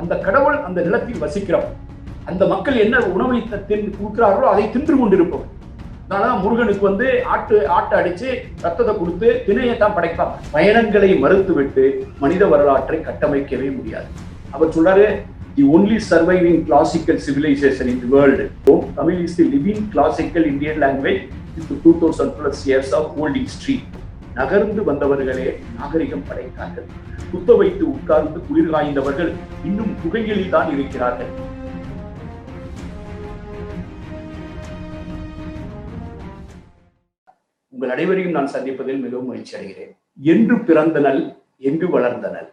அந்த கடவுள் அந்த நிலத்தில் வசிக்கிறவர். அந்த மக்கள் என்ன உணவை கொடுக்கிறார்களோ அதை தின்று கொண்டிருப்பவர். அதனாலதான் முருகனுக்கு வந்து ஆட்டை அடிச்சு ரத்தத்தை கொடுத்து திணையத்தான் படைப்பாங்க. பயணங்களை மறுத்துவிட்டு மனித வரலாற்றை கட்டமைக்கவே முடியாது. அவர் சொல்றாரு, the only surviving classical civilization in the world. Tamil is the living classical Indian language with 2000 plus years of old history. நகர்ந்து வந்தவர்களே நாகரிகம் படைத்தார்கள். குத்த வைத்து உட்கார்ந்து குளிர் காய்ந்தவர்கள் இன்னும் குகைகளில் தான் இருக்கிறார்கள். உங்கள் அனைவரையும் நான் சந்திப்பதில் மிகவும் மகிழ்ச்சி அடைகிறேன். என்று பிறந்தனள் எங்கு வளர்ந்தனள்.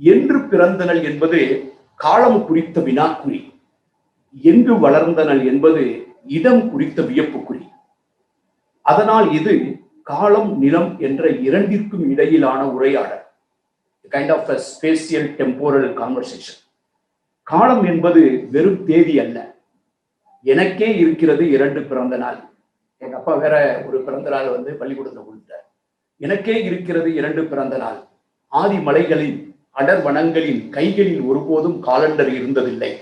என்று பிறந்தனள் என்பது காலம் குறித்த வினாக்குறி. எங்கு வளர்ந்தனள் என்பது இடம் குறித்த வியப்புக்குறி. அதனால் இது காலம் நிலம் என்ற இரண்டிற்கும் இடையிலான உரையாடல். Kind of a spatial temporal conversation. காலம் என்பது வெறும் தேதி அல்ல. எனக்கே இருக்கிறது 2 பிறந்த நாள். எங்க அப்பா வேற ஒரு பிறந்த நாள் வந்து பள்ளிக்கூடத்துல கொடுத்தார். எனக்கே இருக்கிறது 2 பிறந்த நாள். ஆதி மலைகளின் அடர் வனங்களின் கைகளில் ஒருபோதும் காலண்டர் இருந்ததில்லை.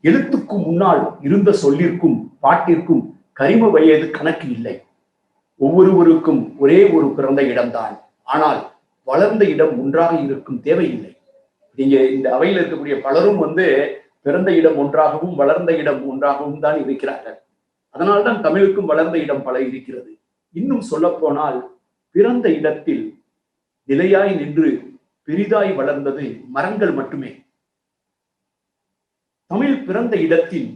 எழுத்துக்கு முன்னால் இருந்த சொல்லிற்கும் பாட்டிற்கும் கரிம வயது கணக்கு இல்லை. ஒவ்வொருவருக்கும் ஒரே ஒரு பிறந்த இடம்தான். ஆனால் வளர்ந்த இடம் ஒன்றாக இருக்கும் தேவையில்லை. நீங்க இந்த அவையில் இருக்கக்கூடிய பலரும் வந்து பிறந்த இடம் ஒன்றாகவும் வளர்ந்த இடம் ஒன்றாகவும் தான் இருக்கிறார்கள். அதனால்தான் தமிழுக்கும் வளர்ந்த இடம் பல இருக்கிறது. இன்னும் சொல்ல போனால் பிறந்த இடத்தில் நிலையாய் நின்று பெரிதாய் வளர்ந்தது மரங்கள் மட்டுமே. தமிழ் பிறந்த இடத்தில்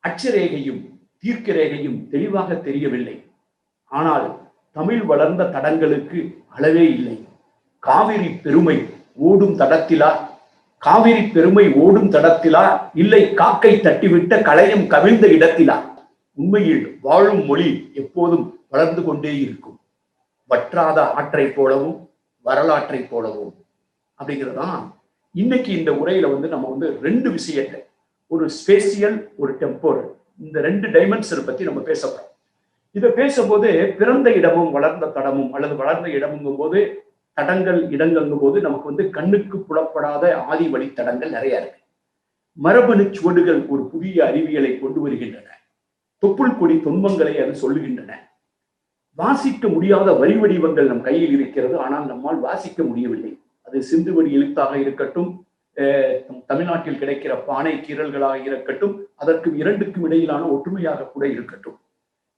அட்சரேகையும் தீர்க்க ரேகையும் தெளிவாக தெரியவில்லை. ஆனால் தமிழ் வளர்ந்த தடங்களுக்கு அளவே இல்லை. காவிரி பெருமை ஓடும் தடத்திலா, காவிரி பெருமை ஓடும் தடத்திலா, இல்லை காக்கை தட்டிவிட்ட களையம் கவிழ்ந்த இடத்திலா. உண்மையில் வாழும் மொழி எப்போதும் வளர்ந்து கொண்டே இருக்கும். வற்றாத ஆற்றை போலவும் வரலாற்றை போலவும். அப்படிங்கிறதான் இன்னைக்கு இந்த உரையில வந்து நம்ம வந்து 2 விஷயத்தை, ஒரு ஸ்பேசியல் ஒரு டெம்போரல், இந்த 2 டைமென்ஷனை பத்தி நம்ம பேசப்போம். இதை பேசும்போது பிறந்த இடமும் வளர்ந்த தடமும் அல்லது வளர்ந்த இடமுங்கும் போது தடங்கள் இடங்கள்ங்கும் போது நமக்கு வந்து கண்ணுக்கு புலப்படாத ஆதி வழி தடங்கள் நிறைய இருக்கு. மரபணு சுவடுகள் ஒரு புதிய அறிவியலை கொண்டு வருகின்றன. தொப்புள் கொடி துன்பங்களை அது சொல்லுகின்றன. வாசிக்க முடியாத வரி வடிவங்கள் நம் கையில் இருக்கிறது. ஆனால் நம்மால் வாசிக்க முடியவில்லை. அது சிந்து வழி எழுத்தாக இருக்கட்டும், தமிழ்நாட்டில் கிடைக்கிற பானை கீறல்களாக இருக்கட்டும், அதற்கும் 2க்கும் இடையிலான ஒற்றுமையாக கூட இருக்கட்டும்.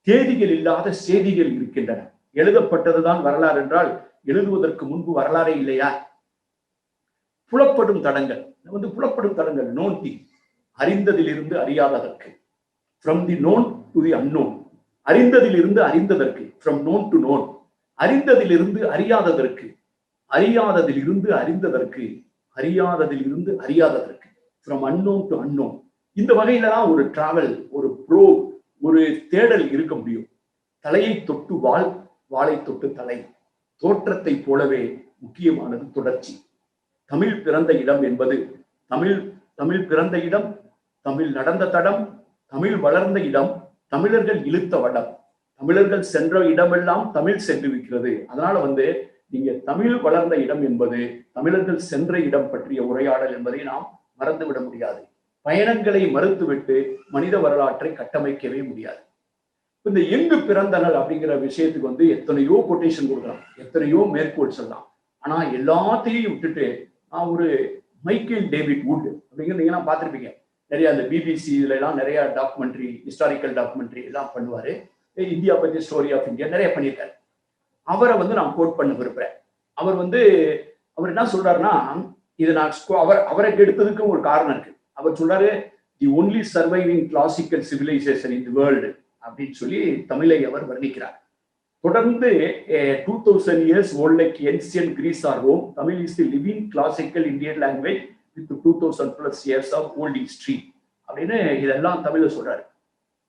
தேதிகள் இல்லாத செய்திகள் இருக்கின்றன. எழுதப்பட்டதுதான் வரலாறு என்றால் எழுதுவதற்கு முன்பு வரலாறே இல்லையா? புலப்படும் தடங்கள் வந்து புலப்படும் தடங்கள். நோன் திங், அறிந்ததிலிருந்து அறியாததற்கு. From the known to the unknown. அறிந்ததிலிருந்து அறிந்ததற்கு. From known to known. அறிந்ததிலிருந்து அறியாததற்கு. அறியாததிலிருந்து அறிந்ததற்கு. அறியாததிலிருந்து அறியாததற்கு. From unknown to unknown. இந்த வகையில தான் ஒரு டிராவல், ஒரு ப்ரோ, ஒரு தேடல் இருக்க முடியும். தலையை தொட்டு வாள், வாளை தொட்டு தலை. தோற்றத்தை போலவே முக்கியமானது தொடர்ச்சி. தமிழ் பிறந்த இடம் என்பது தமிழ் பிறந்த இடம், தமிழ் நடந்த தடம், தமிழ் வளர்ந்த இடம், தமிழர்கள் இழுத்த வடம். தமிழர்கள் சென்ற இடமெல்லாம் தமிழ் சென்றிருக்கிறது. அதனால வந்து நீங்க தமிழ் வளர்ந்த இடம் என்பது தமிழர்கள் சென்ற இடம் பற்றிய உரையாடல் என்பதை நாம் மறந்துவிட முடியாது. பயணங்களை மறுத்துவிட்டு மனித வரலாற்றை கட்டமைக்கவே முடியாது. இந்த எங்கு பிறந்தனள் அப்படிங்கிற விஷயத்துக்கு வந்து எத்தனையோ கொட்டேஷன் கொடுக்கலாம், எத்தனையோ மேற்கோள் சொல்லலாம். ஆனா எல்லாத்தையும் விட்டுட்டு நான் ஒரு மைக்கேல் டேவிட் வுட் அப்படிங்கிறது நீங்க பார்த்துருப்பீங்க. நிறைய அந்த பிபிசி இதுல எல்லாம் நிறைய டாக்குமெண்ட்ரி, ஹிஸ்டாரிக்கல் டாக்குமெண்ட்ரி எல்லாம் பண்ணுவாரு. இந்தியா பத்தி, ஸ்டோரி ஆஃப் இந்தியா நிறைய பண்ணியிருக்காரு. அவரை வந்து நான் கோட் பண்ண விரும்புறேன். அவர் என்ன சொல்றாருன்னா, இது நான் அவரை எடுத்ததுக்கும் ஒரு காரணம் இருக்கு. அவர் சொல்றாரு, the only surviving classical civilisation in the world அப்படின்னு சொல்லி தமிழை அவர் வர்ணிக்கிறார். தொடர்ந்து 2000 years old like ancient Greece or Rome, Tamil is the living classical Indian language with 2000 plus years of old history அப்படின்னு இதெல்லாம் தமிழ்ல சொல்றாரு.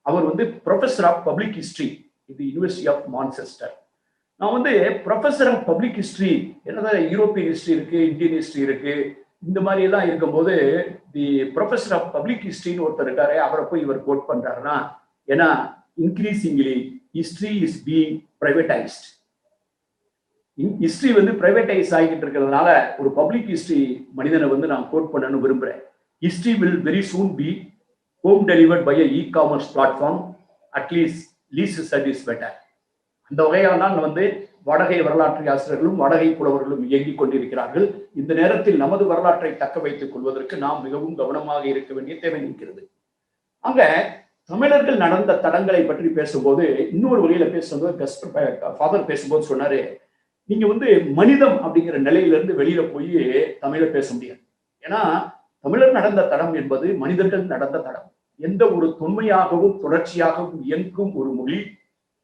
அவர் வந்து ப்ரொஃபஸர் ஆஃப் பப்ளிக் ஹிஸ்டரி இது யூனிவர்சிட்டி ஆஃப் மான்செஸ்டர். நான் வந்து ப்ரொஃபஸர் ஆஃப் பப்ளிக் ஹிஸ்டரி, என்னதான் European history இருக்கு, இந்தியன் ஹிஸ்டரி இருக்கு, இந்த மாதிரி எல்லாம் இருக்கும்போது தி ப்ரொஃபஸர் ஆஃப் பப்ளிக் ஹிஸ்டரின்னு ஒருத்தர் இருக்காரு. அவரை போய் இவர் கோட் பண்றாருன்னா, ஏன்னா increasingly history is being privatized. History வந்து பிரைவேட்டைஸ் ஆகிட்டு இருக்கிறதுனால ஒரு பப்ளிக் ஹிஸ்டரி மனிதனை வந்து நான் கோட் பண்ணணும்னு விரும்புறேன். History will very soon be home delivered by e-commerce platform, at least least service better. அந்த வகையால் தான் வந்து வடகை வரலாற்று ஆசிரியர்களும் வடகை புலவர்களும் இயங்கிக் கொண்டிருக்கிறார்கள். இந்த நேரத்தில் நமது வரலாற்றை தக்க வைத்துக் கொள்வதற்கு நாம் மிகவும் கவனமாக இருக்க வேண்டிய தேவை இருக்கிறது. அங்க தமிழர்கள் நடந்த தடங்களை பற்றி பேசும்போது இன்னொரு வகையில பேசும்போது ஃபாதர் பேசும்போது சொன்னாரு, நீங்க வந்து மனிதம் அப்படிங்கிற நிலையிலிருந்து வெளியில போய் தமிழை பேச முடியாது. ஏன்னா தமிழர் நடந்த தடம் என்பது மனிதர்கள் நடந்த தடம். எந்த ஒரு தொன்மையாகவும் தொடர்ச்சியாகவும் இயங்கும் ஒரு மொழி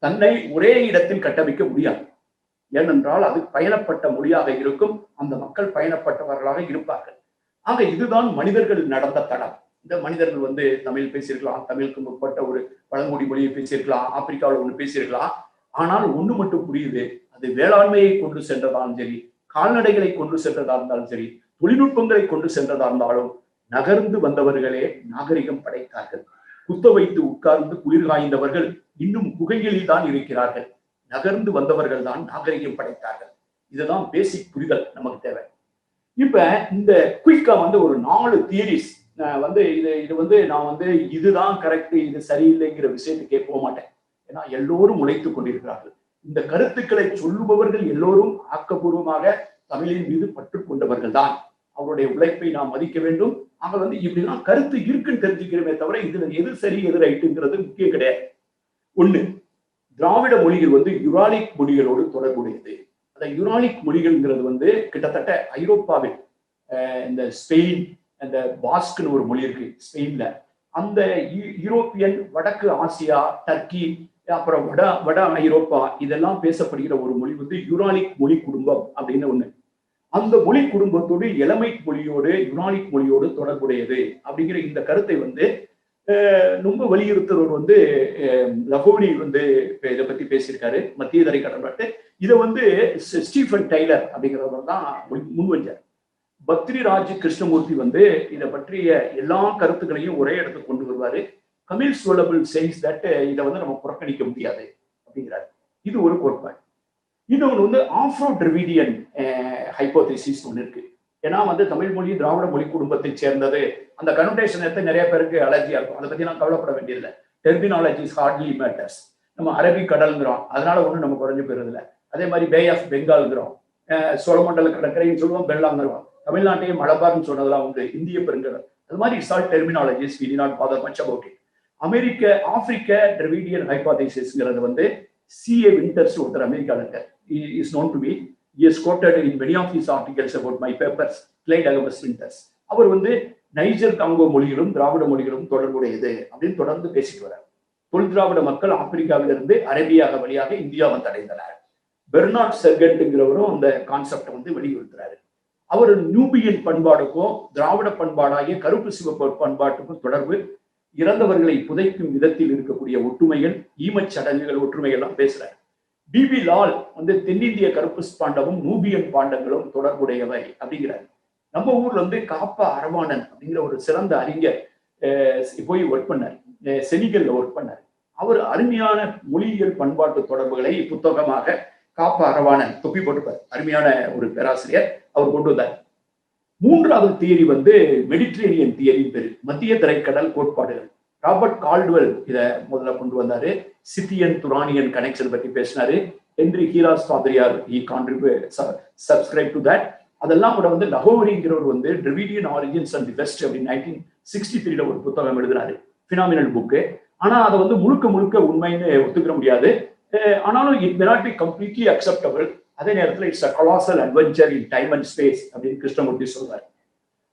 தன்னை ஒரே இடத்தில் கட்டமைக்க முடியாது. ஏனென்றால் அது பயணப்பட்ட மொழியாக இருக்கும், அந்த மக்கள் பயணப்பட்டவர்களாக இருப்பார்கள். ஆக இதுதான் மனிதர்கள் நடந்த தடம். இந்த மனிதர்கள் வந்து தமிழ் பேசியிருக்கலாம், தமிழுக்கு முற்பட்ட ஒரு பழங்குடி மொழியை பேசியிருக்கலாம், ஆப்பிரிக்காவில் ஒன்று பேசியிருக்கலாம். ஆனால் ஒண்ணு மட்டும் புரியுது, அது வேளாண்மையை கொண்டு சென்றதாலும் சரி, கால்நடைகளை கொண்டு சென்றதா இருந்தாலும் சரி, தொழில்நுட்பங்களை கொண்டு சென்றதா இருந்தாலும் நகர்ந்து வந்தவர்களே நாகரிகம் படைத்தார்கள். குத்த வைத்து உட்கார்ந்து குளிர் காய்ந்தவர்கள் இன்னும் குகைகளில் தான் இருக்கிறார்கள். நகர்ந்து வந்தவர்கள் தான் நாகரிகம் படைத்தார்கள். இதுதான் பேசிக் புரிதல் நமக்கு தேவை. இப்ப இந்த குயிக்கா வந்து ஒரு 4 தியரிஸ் வந்து இது வந்து நான் வந்து இதுதான் கரெக்ட், இது சரியில்லைங்கிற விஷயத்துக்கே போக மாட்டேன். ஏன்னா எல்லோரும் உழைத்துக் கொண்டிருக்கிறார்கள். இந்த கருத்துக்களை சொல்லுபவர்கள் எல்லோரும் ஆக்கப்பூர்வமாக தமிழின் மீது பற்று கொண்டவர்கள் தான். அவருடைய உழைப்பை நாம் மதிக்க வேண்டும். ஆக வந்து இப்படிலாம் கருத்து இருக்குன்னு தெரிஞ்சுக்கிறோமே தவிர இதுல எது சரி எது ரைட்டுங்கிறது முக்கியம் கிடையாது. ஒண்ணு, திராவிட மொழிகள் வந்து யுராலிக் மொழிகளோடு தொடர்புடையது. அந்த யுராலிக் மொழிகள்ங்கிறது வந்து கிட்டத்தட்ட ஐரோப்பாவில் இந்த ஸ்பெயின், அந்த பாஸ்க்னு ஒரு மொழி இருக்கு ஸ்பெயின்ல, அந்த யூரோப்பியன், வடக்கு ஆசியா, டர்க்கி, அப்புறம் வட ஐரோப்பா இதெல்லாம் பேசப்படுகிற ஒரு மொழி வந்து யுராலிக் மொழி குடும்பம் அப்படின்னு ஒண்ணு. அந்த மொழி குடும்பத்தோடு எலமைட் மொழியோடு யுராலிக் மொழியோடு தொடர்புடையது அப்படிங்கிற இந்த கருத்தை வந்து ரொம்ப வலியுறுத்துறவர் வந்து லகோனி வந்து இதை பத்தி பேசியிருக்காரு, மத்திய தரை கடல்பாட்டு. இதை வந்து ஸ்டீஃபன் டெய்லர் அப்படிங்கிறவர் தான் முன்வஞ்சார். பத்ரிராஜ் கிருஷ்ணமூர்த்தி வந்து இதை பற்றிய எல்லா கருத்துக்களையும் ஒரே இடத்துக்கு கொண்டு வருவாரு. கமில் சோலபிள் சேஸ் தட் இதை வந்து நம்ம புறக்கணிக்க முடியாது அப்படிங்கிறாரு. இது ஒரு கோட்பாடு. இன்னொன்று வந்து ஆஃப்ரோ டிராவிடியன் ஹைப்போதேசிஸ் ஒன்று இருக்கு. ஏன்னா வந்து தமிழ் மொழி திராவிட மொழி குடும்பத்தை சேர்ந்தது. அந்த கனோட்டேஷன் எடுத்து நிறைய பேருக்கு அலர்ஜியா இருக்கும். அதை பத்தி நான் கவலைப்பட வேண்டியதில்லை. Terminologies hardly matters. நம்ம அரபிக் கடல்ங்கிறோம், அதனால ஒன்றும் நம்ம குறைஞ்சு போயிருதில்ல. அதே மாதிரி பே ஆஃப் பெங்கால்ங்கிறோம், சோழமண்டல கடற்கரைன்னு சொல்லுவோம், பெல்லாங்கிறோம். தமிழ்நாட்டையும் மலபார்னு சொன்னதெல்லாம் உண்டு, இந்திய பெருங்கடல். அது மாதிரி it's all terminologies, we do not bother much about it. ஆப்பிரிக்க டிராவிடியன் ஹைப்போதேசிஸ்ங்கிறது வந்து C.A. Winters ஒருத்தர் அமெரிக்காவில் இருக்கார். He is known to be, he is quoted in many of his articles about my papers, Clyde Agabus Winters. அவர் வந்து Niger Congo மொழிகளும் திராவிட மொழிகளும் தொடர்புடையது அப்படின்னு தொடர்ந்து பேசிட்டு வர்றார். தொல் திராவிட மக்கள் ஆப்பிரிக்காவிலிருந்து அரேபியாக வழியாக இந்தியா வந்து அடைந்தனர். பெர்னார்ட் செர்கென்ட்ங்கிறவரும் அந்த கான்செப்டை வந்து வெளியுறுத்துறாரு. அவர் நியூபியன் பண்பாடுக்கும் திராவிட பண்பாடாகிய கருப்பு சிவப்பு பண்பாட்டுக்கும் தொடர்பு, இறந்தவர்களை புதைக்கும் விதத்தில் இருக்கக்கூடிய ஒற்றுமைகள், ஈமச் சடங்குகள், ஒற்றுமைகள் எல்லாம் பேசுறாரு. B.B. லால் வந்து தென்னிந்திய கருப்பு பாண்டமும் நூபியன் பாண்டங்களும் தொடர்புடையவை அப்படிங்கிறாரு. நம்ம ஊர்ல வந்து காப்பா அரவாணன் அப்படிங்கிற ஒரு சிறந்த அறிஞர் போய் ஒர்க் பண்ணார், செனிகல்ல ஒர்க் பண்ணார். அவர் அருமையான மொழியியல் பண்பாட்டு தொடர்புகளை புத்தகமாக காப்பா அரவாணன் தொப்பி போட்டுப்பார், அருமையான ஒரு பேராசிரியர், அவர் கொண்டு வந்தார். மூன்றாவது தியரி வந்து மெடிட்ரேனியன் தியரி பேரு, மத்திய தரைக்கடல் கோட்பாடுகள். ராபர்ட் கால்டுவெல் இதை முதல்ல கொண்டு வந்தாரு. சித்தியன் துரானியன் கனெக்ஷன் பத்தி பேசினாரு. ஹென்ரி ஹீராஸ் பாதிரியார் சப்ஸ்கிரைப் டு தட். அதெல்லாம் கூட வந்து லஹோரிங்கிறவர் வந்து Dravidian origins and the west அப்படின்னு 1963 ஒரு புத்தகம் எழுதினாரு, பினாமினல் புக்கு. ஆனா அதை வந்து முழுக்க உண்மைன்னு ஒத்துக்கிற முடியாது. ஆனாலும் it may not be completely acceptable. அதே நேரத்தில் it's a colossal adventure in time and space அப்படின்னு கிருஷ்ணமூர்த்தி சொல்றாரு.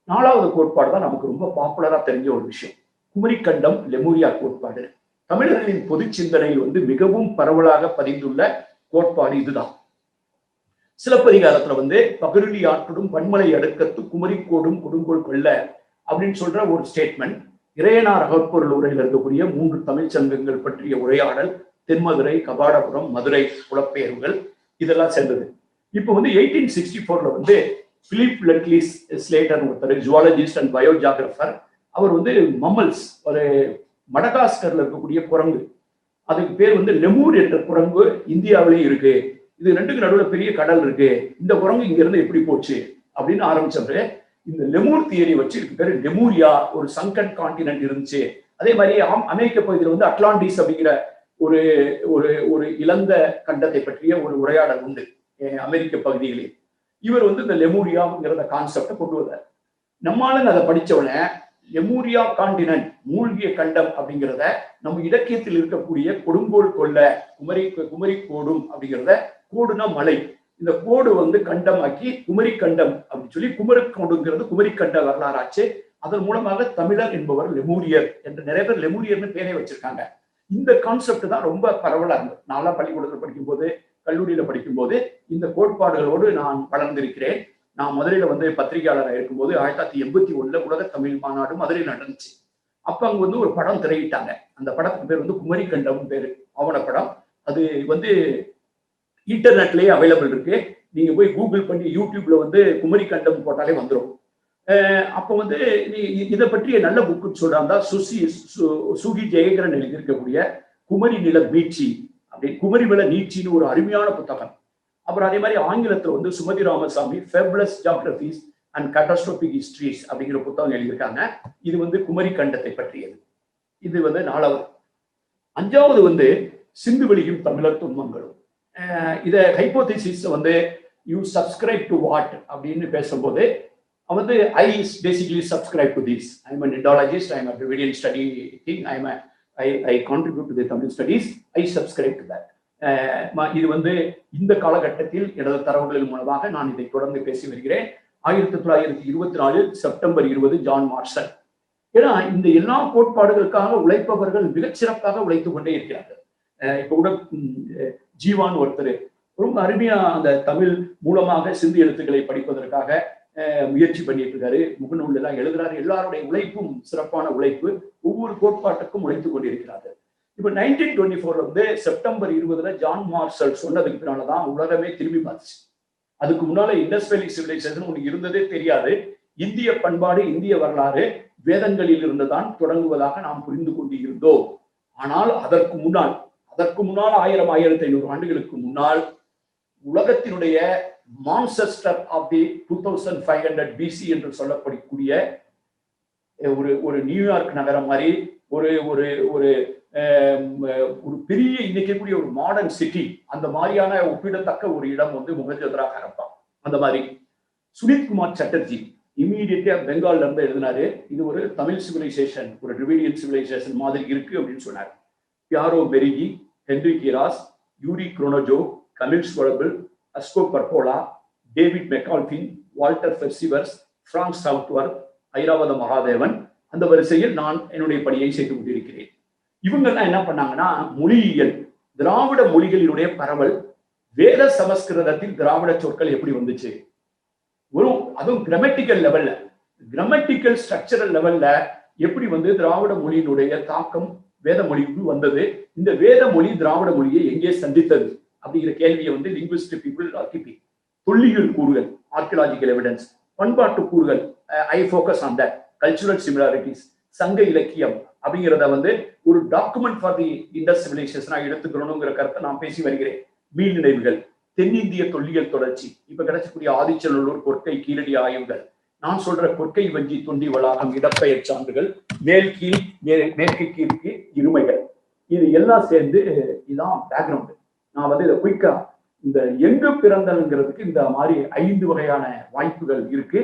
4வது கோட்பாடு தான் நமக்கு ரொம்ப பாப்புலரா தெரிஞ்ச ஒரு விஷயம், குமரிக்கண்டம் லெமூரியா கோட்பாடு. தமிழர்களின் பொது சிந்தனையில் வந்து மிகவும் பரவலாக பதிந்துள்ள கோட்பாடு இதுதான். சிலப்பதிகாரத்துல வந்து பகிர்லி ஆற்றுடும் பன்மலை அடுக்கத்து குமரிக்கோடும் கொடுங்கோல் கொள்ள அப்படின்னு சொல்ற ஒரு ஸ்டேட்மெண்ட். இறையனார் அகப்பொருள் உரையில் இருக்கக்கூடிய 3 தமிழ் சங்கங்கள் பற்றிய உரையாடல், தென்மதுரை, கபாடபுரம், மதுரை புலப்பெயர்வுகள், இதெல்லாம் சேர்ந்தது. இப்போ வந்து 1864 வந்து பிலிப் லெட்லிஸ் ஸ்லேட்டர் ஒருத்தர், ஜுவாலஜிஸ்ட் அண்ட் பயோஜியாகிரபர். அவர் வந்து மம்மல்ஸ், ஒரு மடகாஸ்கர்ல இருக்கக்கூடிய குரங்கு, அதுக்கு பேர் வந்து லெமூர் என்ற குரங்கு இந்தியாவிலேயே இருக்கு, இது ரெண்டுக்கு நடுவுல பெரிய கடல் இருக்கு, இந்த குரங்கு இங்க இருந்து எப்படி போச்சு அப்படின்னு ஆரம்பிச்சவரு இந்த லெமூர் தியரி வச்சு இதுக்கு பேரு லெமூரியா, ஒரு சங்கன் கான்டினென்ட் இருந்துச்சு. அதே மாதிரி அமெரிக்க பகுதியில் வந்து அட்லாண்டிஸ் அப்படிங்கிற ஒரு ஒரு ஒரு இழந்த கண்டத்தை பற்றிய ஒரு உரையாடல் உண்டு அமெரிக்க பகுதிகளில். இவர் வந்து இந்த லெமூரியாங்கிற கான்செப்டை கொண்டு வந்தார். நம்மளுங்க அதை படிச்சவன லெமூரியா கான்டினென்ட், மூழ்கிய கண்டம் அப்படிங்கிறத நம்ம இலக்கியத்தில் இருக்கக்கூடிய கொடுங்கோல் கொள்ள குமரி கோடும் அப்படிங்கிறத, கோடுனா மலை, இந்த கோடு வந்து கண்டமாக்கி குமரி கண்டம் அப்படின்னு சொல்லி குமரிக்கோடுங்கிறது குமரி கண்ட வரலாறாச்சு. அதன் மூலமாக தமிழர் என்பவர் லெமூரியர் என்று நிறைய பேர் லெமூரியர்னு பேரே வச்சிருக்காங்க. இந்த கான்செப்ட் தான் ரொம்ப பரவலா இருந்தது. நான்லாம் பள்ளிக்கூடத்தில் படிக்கும்போது, கல்லூரியில படிக்கும்போது இந்த கோட்பாடுகளோடு நான் வளர்ந்திருக்கிறேன். நான் மதுரையில வந்து பத்திரிகையாளராக இருக்கும்போது 1981 உலக தமிழ் மாநாடு மதுரையில் நடந்துச்சு. அப்ப அங்க வந்து ஒரு படம் திரையிட்டாங்க. அந்த படத்துக்கு பேர் வந்து குமரி கண்டம் பேரு, ஆவணப்படம். அது வந்து இன்டர்நெட்லயே அவைலபிள் இருக்கு. நீங்க போய் கூகுள் பண்ணி யூடியூப்ல வந்து குமரி கண்டம் போட்டாலே வந்துடும். அப்ப வந்து இதை பற்றிய நல்ல புக்குன்னு சொல்றாங்க சுகி ஜெயகரன் எழுதியிருக்கக்கூடிய குமரி நில மீட்சி அப்படி, குமரி நில நீட்சின்னு ஒரு அருமையான புத்தகம். அப்புறம் அதே மாதிரி ஆங்கிலத்தில் வந்து Sumathi Ramaswamy fabulous geographies and catastrophic histories அப்படிங்கிற புத்தகம் எழுதியிருக்காங்க. இது வந்து குமரி கண்டத்தை பற்றியது. இது வந்து 4வது. 5வது வந்து சிந்து வெளியும் தமிழர் துன்பங்களும். இத ஹைபோதீசிஸ் வந்து யூ சப்ஸ்கிரைப் டு வாட் அப்படின்னு பேசும்போது வந்து ஐ basically subscribe to this. I am an Indologist, I am a Dravidian study thing, I contribute to the Tamil studies, I subscribe to that. இது வந்து இந்த காலகட்டத்தில் எனது தரவுகளின் மூலமாக நான் இதை தொடர்ந்து பேசி வருகிறேன். 1924 செப்டம்பர் 20 ஜான் மார்ஷல். ஏன்னா இந்த எல்லா கோட்பாடுகளுக்காக உழைப்பவர்கள் மிகச்சிறப்பாக உழைத்துக் கொண்டே இருக்கிறார்கள். இப்ப கூட ஜீவான் ஒருத்தர் ரொம்ப அருமையா அந்த தமிழ் மூலமாக சிந்து எழுத்துக்களை படிப்பதற்காக முயற்சி பண்ணிட்டு இருக்காரு. முகநூல் எல்லாம் எழுதுறாரு. எல்லாருடைய உழைப்பும் சிறப்பான உழைப்பு. ஒவ்வொரு கோட்பாட்டுக்கும் உழைத்துக் கொண்டிருக்கிறார்கள். இப்ப 1924 வந்து செப்டம்பர் 20 ஜான் மார்ஷல் சொன்னதுக்கு பின்னால்தான் உலகமே திரும்பி பார்த்துச்சு. அதுக்கு முன்னால இண்டஸ் வேலி சிவிலைசேஷன் ஒண்ணு இருந்ததே தெரியாது. இந்திய பண்பாடு, இந்திய வரலாறு வேதங்களில் இருந்துதான் தொடங்குவதாக நாம் புரிந்து கொண்டு இருந்தோம். ஆனால் அதற்கு முன்னால் 1000 1500 ஆண்டுகளுக்கு முன்னால் உலகத்தினுடைய மான்செஸ்டர் ஆஃப் தி 2500 பிசி என்று சொல்லப்படக்கூடிய ஒரு நியூயார்க் நகரம் மாதிரி ஒரு ஒரு ஒரு ஒரு பெரிய இன்னைக்கு கூடிய ஒரு மாடர்ன் சிட்டி, அந்த மாதிரியான ஒப்பிடத்தக்க ஒரு இடம் வந்து முகஞ்சதரா ஹரப்பா. அந்த மாதிரி சுனித் குமார் சட்டர்ஜி இமீடியட்டா பெங்கால்ல இருந்து எழுதினாரு. இது ஒரு தமிழ் சிவிலைசேஷன், ஒரு டிரிவிடியன் சிவிலைசேஷன் மாதிரி இருக்கு அப்படின்னு சொன்னார். Piero Meriggi, Henry Heras, Yuri Knorozov, Kamil Zvelebil, Asko Parpola, David McAlpin, Walter Fairservis, Frank Southworth, Iravatham Mahadevan, அந்த வரிசையில் நான் என்னுடைய பணியை செய்து கொண்டிருக்கிறேன். இவங்கெல்லாம் என்ன பண்ணாங்கன்னா, மொழியியல், திராவிட மொழிகளினுடைய பரவல், வேத சமஸ்கிருதத்தில் திராவிட சொற்கள் எப்படி வந்துச்சு, அதுவும் கிராமட்டிக்கல் லெவல்ல, கிராமட்டிக்கல் ஸ்ட்ரக்சரல் லெவல்ல எப்படி வந்து திராவிட மொழியினுடைய தாக்கம் வேத மொழிக்கு வந்தது, இந்த வேத மொழி திராவிட மொழியை எங்கே சந்தித்தது அப்படிங்கிற கேள்வியை வந்து லிங்குவிஸ்டிக் பீப்புள் ஆக்கிபி. தொல்லியல் கூறுகள், ஆர்கியலாஜிக்கல் எவிடன்ஸ், பண்பாட்டு கூறுகள், ஐ focus on that, cultural similarities, சங்க இலக்கியம் அப்படிங்கிறத வந்து ஒரு டாக்குமெண்ட் ஃபார் தி இண்டஸ் சிவிலைசேஷனா எடுத்துக்கணுங்கிற கருத்தை நான் பேசி வருகிறேன். மீள் நினைவுகள், தென்னிந்திய தொல்லியல் தொடர்ச்சி, இப்ப கிடைச்சக்கூடிய ஆதிச்சநல்லூர் கொற்கை கீழடி ஆய்வுகள், நான் சொல்ற கொற்கை வஞ்சி தொண்டி வளாகம் இடப்பெயர் சான்றுகள், மேற்கு கீழ்க்கு இருமைகள், இது எல்லாம் சேர்ந்து இதுதான் பேக்ரவுண்ட். நான் வந்து இதை குயிக்கா இந்த எங்கு பிறந்தல்ங்கிறதுக்கு இந்த மாதிரி 5 வகையான வாய்ப்புகள் இருக்கு.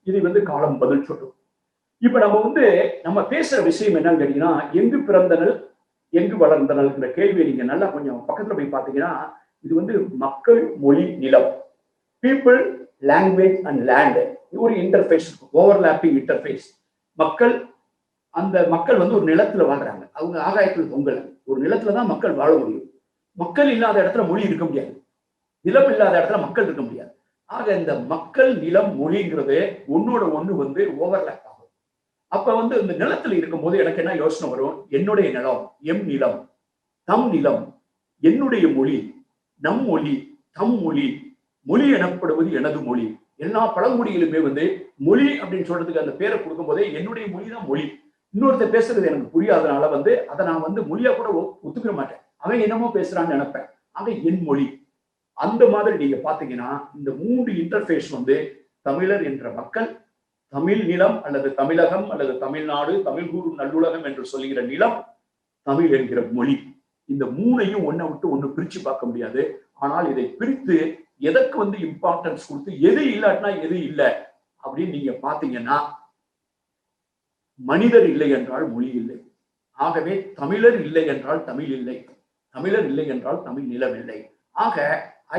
இது வந்து காலம் பதில் சொல்லும். இப்ப நம்ம பேசுற விஷயம் என்னன்னு கேட்டீங்கன்னா, எங்கு பிறந்தனல் எங்கு வளர்ந்தனல்ங்கிற கேள்வியை நீங்க நல்லா கொஞ்சம் பக்கத்துல போய் பார்த்தீங்கன்னா, இது வந்து மக்கள், மொழி, நிலம், பீப்புள், லாங்குவேஜ் அண்ட் லேண்ட், ஒரு இன்டர்ஃபேஸ், ஓவர்லாப்பிங் இன்டர்ஃபேஸ். அந்த மக்கள் வந்து ஒரு நிலத்துல வாழ்றாங்க, அவங்க ஆகாயத்தில் தொங்கல, ஒரு நிலத்துலதான் மக்கள் வாழ முடியும். மக்கள் இல்லாத இடத்துல மொழி இருக்க முடியாது, நிலம் இல்லாத இடத்துல மக்கள் இருக்க முடியாது. ஆக இந்த மக்கள், நிலம், மொழிங்கிறது ஒன்னோட ஒண்ணு வந்து ஓவர்லாப் ஆகும். அப்ப வந்து இந்த நிலத்துல இருக்கும்போது எனக்கு என்ன யோசனை வரும், என்னுடைய நிலம், எம் நிலம், தம் நிலம், என்னுடைய மொழி, நம் மொழி, தம் மொழி, மொழி எனப்படுவது எனது மொழி. எல்லா பழமொழிகளுமே வந்து மொழி அப்படின்னு சொல்றதுக்கு அந்த பேரை கொடுக்கும் போதே என்னுடைய மொழி தான் மொழி. இன்னொருத்தர் பேசுறது எனக்கு புரியாதனால வந்து அதை நான் வந்து மொழியா கூட ஒத்துக்க மாட்டேன், அவன் என்னமோ பேசுறான்னு நினைப்பேன். ஆக என் மொழி. அந்த மாதிரி நீங்க பாத்தீங்கன்னா இந்த 3 இன்டர்ஃபேஸ் வந்து தமிழர் என்ற மக்கள், தமிழ் நிலம் அல்லது தமிழகம் அல்லது தமிழ்நாடு, தமிழ் கூறும் நல்லுலகம் என்று சொல்லுகிற நிலம், தமிழ் என்கிற மொழி, இந்த 3ஐயும் ஒன்னை விட்டு ஒண்ணு பிரிச்சு பார்க்க முடியாது. ஆனால் இதை பிரித்து எதற்கு வந்து இம்பார்ட்டன்ஸ் கொடுத்து எது இல்லாட்டினா எது இல்லை அப்படின்னு நீங்க பாத்தீங்கன்னா, மனிதர் இல்லை என்றால் மொழி இல்லை. ஆகவே தமிழர் இல்லை என்றால் தமிழ் இல்லை, தமிழர் இல்லை என்றால் தமிழ் நிலம் இல்லை. ஆக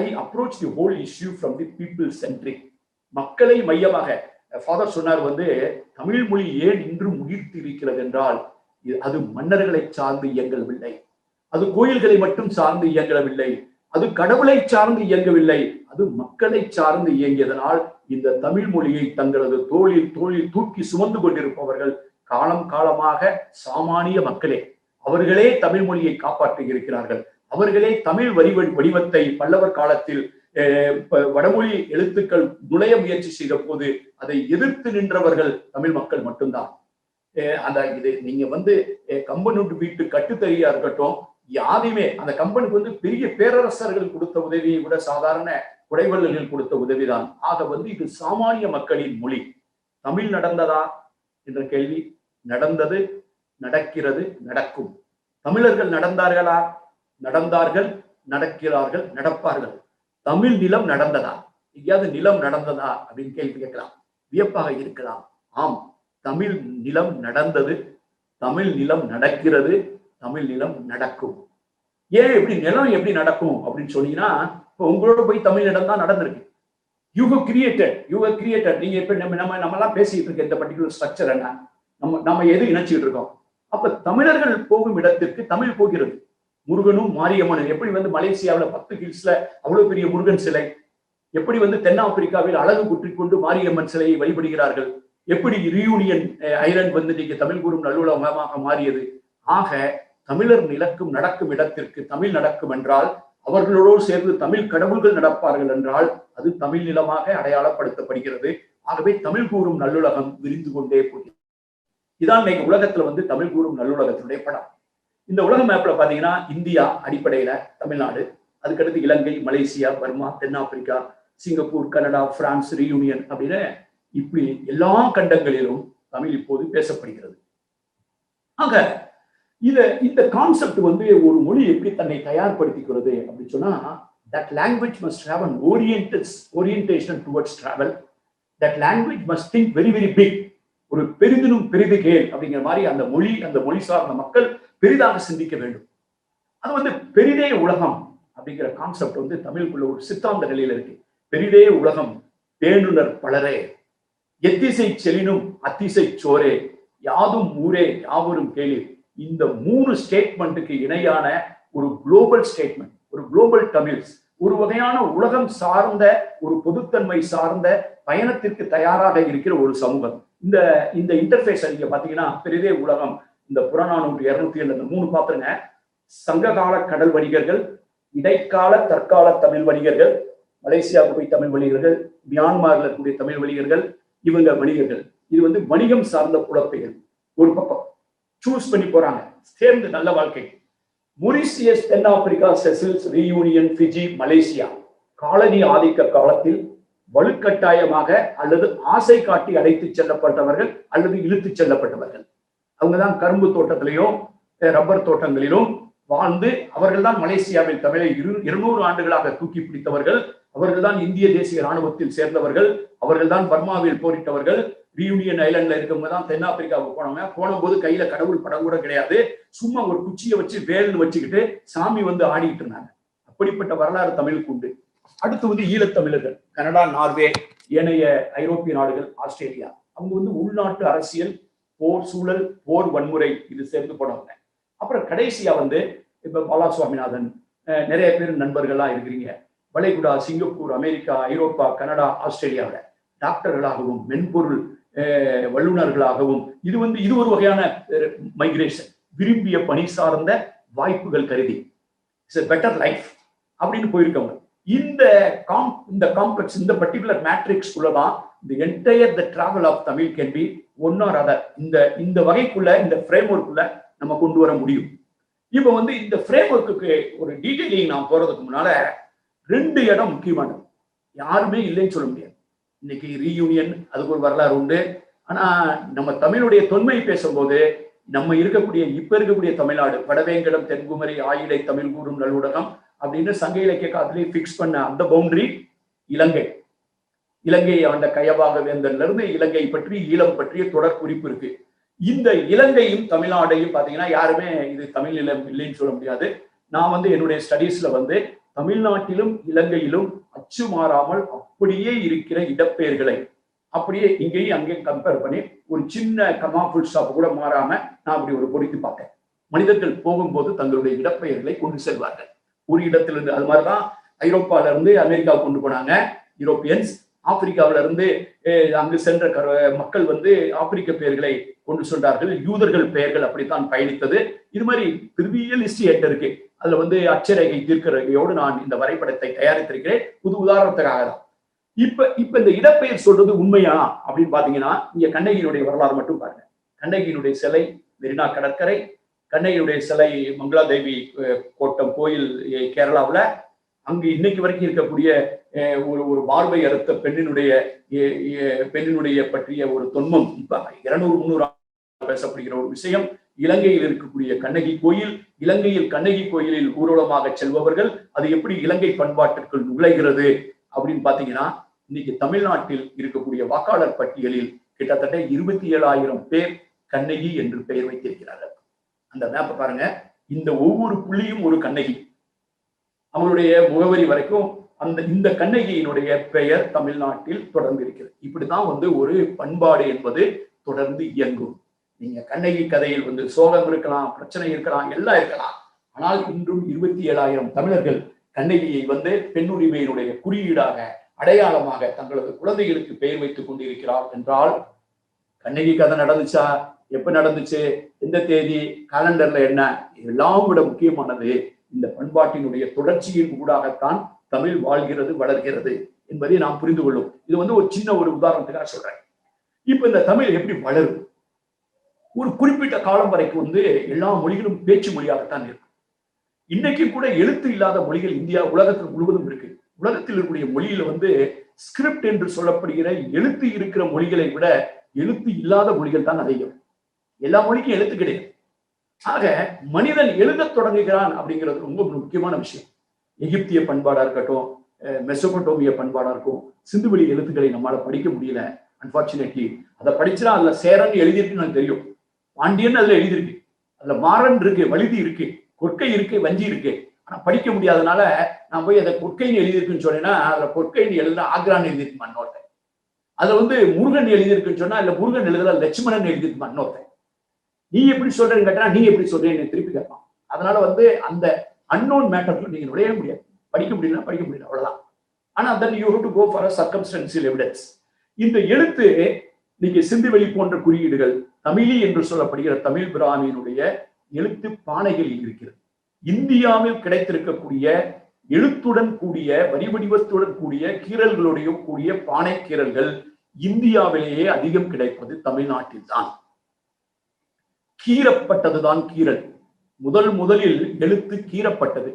I approach the whole issue from the people centric, மக்களை மையமாக. ஃபாதர் சொன்னார் வந்து தமிழ் மொழி ஏன் இன்று முகிர்த்து இருக்கிறது என்றால் அது மன்னர்களை சார்ந்து இயங்கவில்லை, அது கோயில்களை மட்டும் சார்ந்து இயங்கவில்லை, அது கடவுளை சார்ந்து இயங்கவில்லை, அது மக்களை சார்ந்து இயங்கியதனால் இந்த தமிழ் மொழியை தங்களது தோளில் தூக்கி சுமந்து கொண்டிருப்பவர்கள் காலம் காலமாக சாமானிய மக்களே. அவர்களே தமிழ் மொழியை காப்பாற்றி இருக்கிறார்கள். அவர்களே தமிழ் வடிவத்தை பல்லவர் காலத்தில் வடமொழி எழுத்துக்கள் நுழைய முயற்சி செய்த போது அதை எதிர்த்து நின்றவர்கள் தமிழ் மக்கள் மட்டும்தான். அந்த இது நீங்க வந்து கம்பனூட்டு வீட்டு கட்டுத்தறியா இருக்கட்டும், யாரையுமே அந்த கம்பனுக்கு வந்து பெரிய பேரரசர்கள் கொடுத்த உதவியை விட சாதாரண குடைவள்ளல்கள் கொடுத்த உதவிதான். ஆக வந்து இது சாமானிய மக்களின் மொழி. தமிழ் நடந்ததா என்ற கேள்வி, நடந்தது, நடக்கிறது, நடக்கும். தமிழர்கள் நடந்தார்களா? நடந்தார்கள், நடக்கிறார்கள், நடப்பார்கள். தமிழ் நிலம் நடந்ததா? எங்கேயாவது நிலம் நடந்ததா அப்படின்னு கேள்வி கேட்கலாம், வியப்பாக இருக்கலாம். ஆம், தமிழ் நிலம் நடந்தது, தமிழ் நிலம் நடக்கிறது, தமிழ் நிலம் நடக்கும். ஏன் எப்படி நிலம் எப்படி நடக்கும் அப்படின்னு சொன்னீங்கன்னா, இப்போ உங்களோட போய் தமிழ் நிலம் தான் நடந்திருக்கு. You have created. நீங்க இப்ப நம்ம எல்லாம் பேசிட்டு இருக்க இந்த பர்டிகுலர் ஸ்ட்ரக்சர் என்ன, நம்ம எது இணைச்சிட்டு இருக்கோம்? அப்ப தமிழர்கள் போகும் இடத்திற்கு தமிழ் போகிறது. முருகனும் மாரியம்மனும் எப்படி வந்து மலேசியாவில் 10 ஹில்ஸ்ல அவ்வளவு பெரிய முருகன் சிலை, எப்படி வந்து தென்னாப்பிரிக்காவில் அழகு குற்றிக்கொண்டு மாரியம்மன் சிலையை வழிபடுகிறார்கள், எப்படி ரியூனியன் ஐலண்ட் வந்து நீங்க தமிழ் கூறும் நல்லுலகமாக மாறியது. ஆக தமிழர் நிலக்கும் நடக்கும் இடத்திற்கு தமிழ் நடக்கும் என்றால், அவர்களோடு சேர்ந்து தமிழ் கடவுள்கள் நடப்பார்கள் என்றால் அது தமிழ் நிலமாக அடையாளப்படுத்தப்படுகிறது. ஆகவே தமிழ் கூறும் நல்லுலகம் விரிந்து கொண்டே போகிறது. இதான் இன்னைக்கு உலகத்துல வந்து தமிழ் கூறும் நல்லுலகத்தினுடைய படம். இந்த உலக மேப்ல பாத்தீங்கன்னா இந்தியா அடிப்படையில தமிழ்நாடு, அதுக்கடுத்து இலங்கை, மலேசியா, பர்மா, தென்னாப்பிரிக்கா, சிங்கப்பூர், கனடா, பிரான்ஸ், ரியூனியன் அப்படின்னு இப்படி எல்லா கண்டங்களிலும் தமிழ் இப்போது பேசப்படுகிறது. ஆக இந்த கான்செப்ட் வந்து ஒரு மொழி எப்படி தன்னை தயார்படுத்திக்கிறது அப்படின்னு சொன்னா, that language must have an orientation towards travel. That language must think very very big. ஒரு பெரிதினும் பெரிது கேள் அப்படிங்கிற மாதிரி அந்த மொழி சார்ந்த மக்கள் பெரிதாக சிந்திக்க வேண்டும். அது வந்து பெரிதே உலகம் அப்படிங்கிற கான்செப்ட் வந்து தமிழுக்குள்ள ஒரு சித்தாந்த நிலையில இருக்கு. பெரிதே உலகம் பேணுனர் பலரே, எத்திசை செலினும் அத்திசை சோரே, யாதும் ஊரே யாவரும் கேளு. இந்த 3 ஸ்டேட்மெண்ட்டுக்கு இணையான ஒரு குளோபல் ஸ்டேட்மெண்ட், ஒரு குளோபல் தமிழ்ஸ், ஒரு வகையான உலகம் சார்ந்த ஒரு பொதுத்தன்மை சார்ந்த பயணத்திற்கு தயாராக இருக்கிற ஒரு சமூகம். இந்த இன்டர்ஃபேஸ் நீங்க பாத்தீங்கன்னா பெரிதே உலகம், இந்த புறநானூறு 207 இந்த 3 பாத்துருங்க. சங்ககால கடல் வணிகர்கள், இடைக்கால தற்கால தமிழ் வணிகர்கள், மலேசியாவுக்கு போய் தமிழ் வணிகர்கள், மியான்மர்ல இருக்கக்கூடிய தமிழ் வணிகர்கள், இவங்க வணிகர்கள். இது வந்து வணிகம் சார்ந்த புலப்பெயர். ஒரு பக்கம் சூஸ் பண்ணி போறாங்க, சேர்ந்து நல்ல வாழ்க்கை. மொரிசியஸ், தென்னாப்பிரிக்கா, செசில்ஸ், ரியூனியன், பிஜி, மலேசியா காலனி ஆதிக்க காலத்தில் வலுக்கட்டாயமாக அல்லது ஆசை காட்டி அழைத்து செல்லப்பட்டவர்கள் அல்லது இழுத்து செல்லப்பட்டவர்கள். அவங்கதான் கரும்பு தோட்டத்திலையும் ரப்பர் தோட்டங்களிலும் வாழ்ந்து அவர்கள் தான் மலேசியாவில் தமிழை 200 ஆண்டுகளாக தூக்கி பிடித்தவர்கள். அவர்கள் தான் இந்திய தேசிய இராணுவத்தில் சேர்ந்தவர்கள். அவர்கள் தான் பர்மாவில் போரிட்டவர்கள். ரியூனியன் ஐலண்ட்ல இருக்கவங்க தான் தென்னாப்பிரிக்காவுக்கு போனவங்க. போன போது கையில கடவுள் படம் கூட கிடையாது, சும்மா ஒரு குச்சியை வச்சு வேல்னு வச்சுக்கிட்டு சாமி வந்து ஆடிட்டு இருந்தாங்க. அப்படிப்பட்ட வரலாறு தமிழுக்கு உண்டு. அடுத்து வந்து ஈழத்தமிழர்கள், கனடா, நார்வே, ஏனைய ஐரோப்பிய நாடுகள், ஆஸ்திரேலியா. அவங்க வந்து உள்நாட்டு அரசியல், போர் சூழல், போர் வன்முறை இது சேர்ந்து போனவங்க. அப்புறம் கடைசியா வந்து இப்ப பாலா சுவாமிநாதன், நிறைய பேர் நண்பர்களா இருக்கிறீங்க. வளைகுடா, சிங்கப்பூர், அமெரிக்கா, ஐரோப்பா, கனடா, ஆஸ்திரேலியாவில் டாக்டர்களாகவும் மென்பொருள் வல்லுநர்களாகவும் இது ஒரு வகையான மைக்ரேஷன், விரும்பிய பணி சார்ந்த வாய்ப்புகள் கருதி இட்ஸ் எ பெட்டர் லைஃப் அப்படின்னு போயிருக்கவங்க. இந்த காம்ப்ளெக்ஸ், இந்த பர்டிகுலர் மேட்ரிக்ஸ் குள்ளதான் the entire the travel of Tamil can be one or other. இந்த வகைக்குள்ள, இந்த ஃப்ரேம் ஒர்க்குள்ள நம்ம கொண்டு வர முடியும். இப்போ வந்து இந்த ஃப்ரேம் ஒர்க்குக்கு ஒரு டீடைலிங் நான் போறதுக்கு முன்னால 2 இடம் முக்கியமானது, யாருமே இல்லைன்னு சொல்ல முடியாது. இன்னைக்கு ரீயூனியன் அதுக்கு ஒரு வரலாறு உண்டு. ஆனா நம்ம தமிழுடைய தொன்மை பேசும்போது நம்ம இப்ப இருக்கக்கூடிய தமிழ்நாடு, வடவேங்கடம் தென்குமரி ஆயிடை தமிழ் கூறும் நல்லுடகம் அப்படின்னு சங்க இலக்கிய காலத்திலேயே பிக்ஸ் பண்ண அந்த பவுண்டரி இலங்கை. இலங்கை ஆண்ட கயவாக வேந்தன்ல இருந்து இலங்கை பற்றி ஈழம் பற்றிய தொடர் குறிப்பு இருக்கு. இந்த இலங்கையும் தமிழ்நாடையும் பாத்தீங்கன்னா யாருமே இது தமிழ் நிலம் இல்லைன்னு சொல்ல முடியாது. நான் என்னுடைய ஸ்டடீஸ்ல தமிழ்நாட்டிலும் இலங்கையிலும் அச்சு மாறாமல் அப்படியே இருக்கிற இடப்பெயர்களை அப்படியே இங்கேயும் அங்கேயும் கம்பேர் பண்ணி ஒரு சின்ன கமா ஃபுல் ஸ்டாப் கூட மாறாம நான் அப்படி ஒரு பொறித்து பார்த்தேன். மனிதர்கள் போகும்போது தங்களுடைய இடப்பெயர்களை கொண்டு செல்வார்கள் ஒரு இடத்திலிருந்து. அது மாதிரிதான் ஐரோப்பால இருந்து அமெரிக்காவுக்கு கொண்டு போனாங்க யூரோப்பியன்ஸ். ஆப்பிரிக்காவில இருந்து அங்கு சென்ற மக்கள் ஆப்பிரிக்க பெயர்களை கொண்டு சென்றார்கள். யூதர்கள் பெயர்கள் அப்படித்தான் பயணித்தது. இது மாதிரி ட்ரிவியல் ஹிஸ்டரி என்கிட்ட இருக்கு. அதுல அச்சரேகை தீர்க்கரேகையோடு நான் இந்த வரைபடத்தை தயாரித்திருக்கிறேன். புது உதாரணத்துக்காக தான். இப்ப இந்த இடப்பெயர் சொல்றது உண்மையா அப்படின்னு பாத்தீங்கன்னா, இங்க கண்ணகியினுடைய வரலாறு மட்டும் பாருங்க. கண்ணகியினுடைய சிலை மெரினா கடற்கரை, கண்ணகியுடைய சிலை மங்களாதேவி கோட்டம் கோயில் கேரளாவில். அங்கு இன்னைக்கு வரைக்கும் இருக்கக்கூடிய ஒரு பார்வை அறுத்த பெண்ணினுடைய பற்றிய ஒரு தொன்மம் இப்ப 200-300 பேசப்படுகிற ஒரு விஷயம். இலங்கையில் இருக்கக்கூடிய கண்ணகி கோயில், இலங்கையில் கண்ணகி கோயிலில் ஊர்வலமாக செல்பவர்கள் அது எப்படி இலங்கை பண்பாட்டிற்குள் நுழைகிறது அப்படின்னு பாத்தீங்கன்னா, இன்னைக்கு தமிழ்நாட்டில் இருக்கக்கூடிய வாக்காளர் பட்டியலில் கிட்டத்தட்ட 27,000 பேர் கண்ணகி என்று பெயர் வைத்திருக்கிறார்கள். அந்த மேப்பை பாருங்க. இந்த ஒவ்வொரு புள்ளியும் ஒரு கண்ணகி. அவங்களுடைய முகவரி வரைக்கும் இந்த கண்ணகியினுடைய பெயர் தமிழ்நாட்டில் தொடர்ந்து இருக்கிறது. இப்படிதான் ஒரு பண்பாடு என்பது தொடர்ந்து இயங்கும். நீங்க கண்ணகி கதையில் சோகம் இருக்கலாம், பிரச்சனை இருக்கலாம், எல்லாம் இருக்கலாம். ஆனால் இன்றும் 27,000 தமிழர்கள் கண்ணகியை பெண் உரிமையினுடைய குறியீடாக அடையாளமாக தங்களது குழந்தைகளுக்கு பெயர் வைத்துக் கொண்டிருக்கிறார் என்றால், கண்ணகி கதை நடந்துச்சா, எப்ப நடந்துச்சு, எந்த தேதி, காலண்டர்ல என்ன, எல்லாம் விட முக்கியமானது இந்த பண்பாட்டினுடைய தொடர்ச்சியின் ஊடாகத்தான் தமிழ் வாழ்கிறது, வளர்கிறது என்பதை நாம் புரிந்து கொள்ளும். இது ஒரு சின்ன ஒரு உதாரணத்துக்காக சொல்றேன். இப்ப இந்த தமிழ் எப்படி வளரும்? ஒரு குறிப்பிட்ட காலம் வரைக்கும் எல்லா மொழிகளும் பேச்சு மொழியாகத்தான் இருக்கு. இன்னைக்கு கூட எழுத்து இல்லாத மொழிகள் இந்தியா உலகத்தில் முழுவதும் இருக்கு. உலகத்தில் இருக்கக்கூடிய மொழியில ஸ்கிரிப்ட் என்று சொல்லப்படுகிற எழுத்து இருக்கிற மொழிகளை விட எழுத்து இல்லாத மொழிகள் தான் அதிகம். எல்லா மொழிக்கும் எழுத்து கிடையாது. ஆக மனிதன் எழுத தொடங்குகிறான் அப்படிங்கிறது ரொம்ப முக்கியமான விஷயம். எகிப்திய பண்பாடா இருக்கட்டும், மெசோபொட்டோமிய பண்பாடா இருக்கும், சிந்துவெளி எழுத்துக்களை நம்மளால படிக்க முடியல. அன்பார்ச்சுனேட்லி அதை படிச்சுனா அதுல சேரன் எழுதியிருக்குன்னு எனக்கு தெரியும், பாண்டியன் அதுல எழுதியிருக்கு, அதுல மாறன் இருக்கு, வலிதி இருக்கு, கொற்கை இருக்கு, வஞ்சி இருக்கு. ஆனா படிக்க முடியாதனால நான் போய் அதை கொற்கைன்னு எழுதியிருக்குன்னு சொன்னேன்னா அதுல கொற்கைன்னு எழுதுனா ஆக்ரான்னு எழுதியிருக்குமா இன்னொருத்தன். அதை முருகன் எழுதியிருக்குன்னு சொன்னா இல்ல முருகன் எழுதுல லட்சுமணன் எழுதியிருக்குமா இன்னொருத்தன். நீ எப்படி சொல்றேன்னு கேட்டா நீ எப்படி சொல்றேன்னு திருப்பி கேட்பான். அதனால அந்த அன்னோன் மேட்டர்ல நீங்க நுழைய முடியாது. படிக்க முடியல அவ்வளவுதான். ஆனா then you have to go for a circumstantial evidence. இந்த எழுத்து நீங்க சிந்துவெளி போன்ற குறியீடுகள், தமிழி என்று சொல்லப்படுகிற தமிழ் பிராமியினுடைய எழுத்து பானைகளில் இருக்கிறது. இந்தியாவில் கிடைத்திருக்கக்கூடிய எழுத்துடன் கூடிய வரி வடிவத்துடன் கூடிய கீறல்களுடைய கூடிய பானை கீறல்கள் இந்தியாவிலேயே அதிகம் கிடைப்பது தமிழ்நாட்டில் தான். கீறப்பட்டதுதான் கீறல். முதலில் எழுத்து கீறப்பட்டது.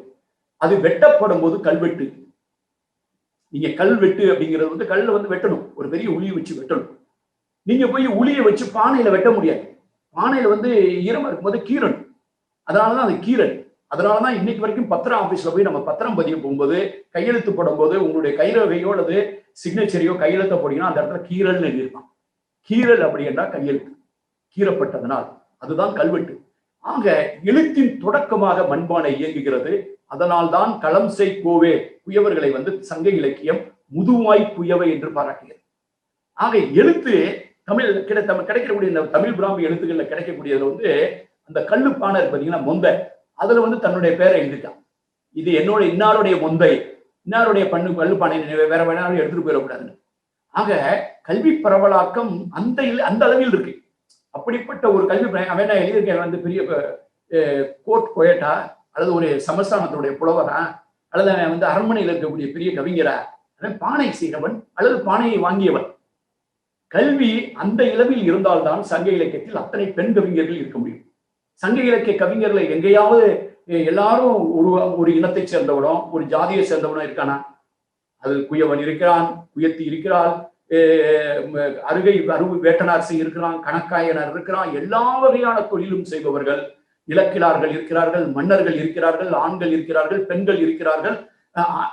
அது வெட்டப்படும் போது கல்வெட்டு. நீங்க கல்வெட்டு அப்படிங்கிறது கல்ல வெட்டணும், ஒரு பெரிய உளியை வச்சு வெட்டணும். நீங்க போய் உளியை வச்சு பானையில வெட்ட முடியாது. பானையில ஈரமா இருக்கும்போது கீறணும். அதனாலதான் அது கீறல். அதனாலதான் இன்னைக்கு வரைக்கும் பத்திரம் ஆபீஸ்ல போய் நம்ம பத்திரம் பதிய போகும்போது கையெழுத்து போடும் போது உங்களுடைய கைரேகையோ அல்லது சிக்னேச்சரையோ கையெழுத்த போட்டீங்கன்னா அந்த இடத்துல கீறல்னு எழுதியிருப்பான். கீறல் அப்படி என்றால் கையெழுத்து கீறப்பட்டதனால் அதுதான் கல்வெட்டு. ஆக எழுத்தின் தொடக்கமாக மண்பானை இயங்குகிறது. அதனால் தான் களம் செய் கோவே குயவர்களை சங்க இலக்கியம் முதுவாய் குயவை என்று பாராட்டுகிறது. ஆக எழுத்து கிடைக்கக்கூடிய இந்த தமிழ் பிராமி எழுத்துக்கள்ல கிடைக்கக்கூடியதுல அந்த கல்லு பானை பார்த்தீங்கன்னா மொந்தை, அதுல தன்னுடைய பேரை எழுதிட்டான். இது என்னோட இன்னாருடைய மொந்தை, இன்னாருடைய கல்லு பானை, வேற வேணாலும் எடுத்துட்டு போயிடக்கூடாதுன்னு. ஆக கல்வி பரவலாக்கம் அந்த அளவில் இருக்கு. அப்படிப்பட்ட ஒரு கல்வி அவன் எழுதியிருக்க பெரிய கோட் போயட்டா அல்லது ஒரு சமஸ்தானத்துடைய புலவரா அல்லது அரண்மனையில் இருக்கக்கூடிய பெரிய கவிஞரா, பானை செய்கிறவன் அல்லது பானையை வாங்கியவன். கல்வி அந்த இளவில் இருந்தால்தான் சங்க இலக்கியத்தில் அத்தனை பெண் கவிஞர்கள் இருக்க முடியும். சங்க இலக்கிய கவிஞர்களை எங்கேயாவது எல்லாரும் ஒரு இனத்தை சேர்ந்தவனும் ஒரு ஜாதியை சேர்ந்தவனும் இருக்கானா? அது குயவன் இருக்கிறான், குயத்தி இருக்கிறாள், அருகு வேட்டனார் இருக்கிறான், கணக்காயனர் இருக்கிறான். எல்லா வகையான தொழிலும் செய்பவர்கள், இலக்கிலார்கள் இருக்கிறார்கள், மன்னர்கள் இருக்கிறார்கள், ஆண்கள் இருக்கிறார்கள், பெண்கள் இருக்கிறார்கள்.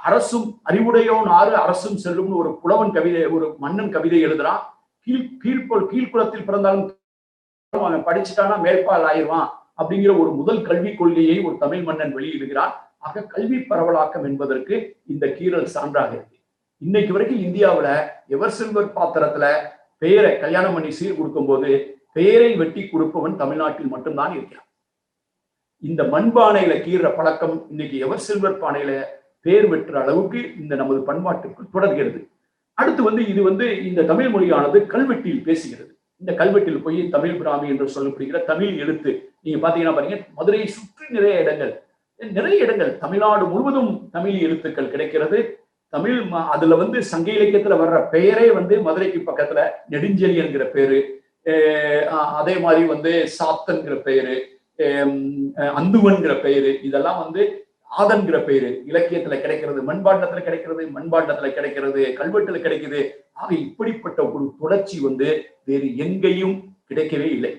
அரசும் அறிவுடையோன் ஆறு அரசும் செல்லும் ஒரு புலவன் கவிதை, ஒரு மன்னன் கவிதை எழுதுறான். கீழ்குலத்தில் பிறந்தாலும் அவன் படிச்சுட்டானா மேற்பால் ஆயிடுவான் அப்படிங்கிற ஒரு முதல் கல்விக் கொள்கையை ஒரு தமிழ் மன்னன் வெளியிடுகிறான். ஆக கல்வி பரவலாக்கம் என்பதற்கு இந்த கீறல் சான்றாக இருக்கு. இன்னைக்கு வரைக்கும் இந்தியாவில எவர் சில்வர் பாத்திரத்துல பெயரை கல்யாணம் பண்ணி சீர் கொடுக்கும் போது பெயரை வெட்டி கொடுப்பவன் தமிழ்நாட்டில் மட்டும்தான் இருக்கிறான். இந்த மண்பானையில கீற பழக்கம் இன்னைக்கு எவர் சில்வர் பானையில பேர் வெற்ற அளவுக்கு இந்த நமது பண்பாட்டுக்குள் தொடர்கிறது. அடுத்து இது இந்த தமிழ் மொழியானது கல்வெட்டில் பேசுகிறது. இந்த கல்வெட்டில் போய் தமிழ் பிராமி என்று சொல்லப்படுகிற தமிழ் எழுத்து நீங்க பாத்தீங்கன்னா பாருங்க, மதுரையை சுற்றி நிறைய இடங்கள் தமிழ்நாடு முழுவதும் தமிழ் எழுத்துக்கள் கிடைக்கிறது. தமிழ் அதுல சங்க இலக்கியத்துல வர்ற பெயரே மதுரைக்கு பக்கத்துல நெடுஞ்செலி என்கிற பேரு, அதே மாதிரி சாத்தன்கிற பெயரு, அந்துவன்கிற பெயரு, இதெல்லாம் ஆதன்கிற பெயரு இலக்கியத்துல கிடைக்கிறது, மண்பாண்டத்துல கிடைக்கிறது, கல்வெட்டுல கிடைக்குது. ஆக இப்படிப்பட்ட ஒரு தொடர்ச்சி வேறு எங்கேயும் கிடைக்கவே இல்லை.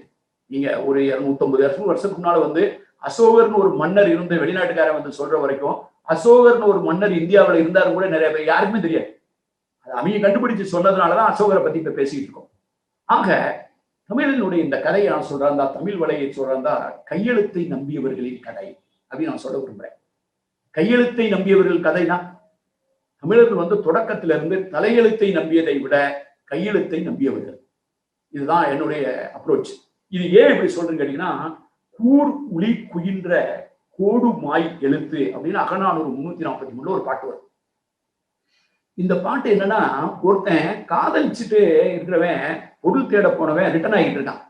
நீங்க ஒரு 250 வருஷத்துக்கு முன்னால அசோகர்னு ஒரு மன்னர் இருந்த வெளிநாட்டுக்காரன் சொல்ற வரைக்கும் அசோகர்னு ஒரு மன்னர் இந்தியாவில் இருந்தாலும் கூட நிறைய பேர் யாருக்குமே தெரியாது. அது அவங்க கண்டுபிடிச்சு சொன்னதுனாலதான் அசோகரை பத்தி இப்ப பேசிட்டு இருக்கோம். ஆக தமிழனுடைய இந்த கதையை நான் சொல்றேன், தமிழ் வலையை சொல்றேன், கையெழுத்தை நம்பியவர்களின் கதை அப்படின்னு நான் சொல்ல விரும்புறேன். கையெழுத்தை நம்பியவர்கள் கதைனா தமிழர்கள் தொடக்கத்தில இருந்து தலையெழுத்தை நம்பியதை விட கையெழுத்தை நம்பியவர்கள். இதுதான் என்னுடைய அப்ரோச். இது ஏன் இப்படி சொல்றேன்னு கேட்டீங்கன்னா, கூர் உளி குயின்ற கோடு மாய் எழுத்து அப்படின்னு அகநானூறு 343 ஒரு பாட்டு வரும். இந்த பாட்டு என்னன்னா, ஒருத்தன் காதலிச்சுட்டு இருக்கிறவன் பொருள் தேட போனவன் ரிட்டர்ன் ஆகிட்டு இருக்கான்.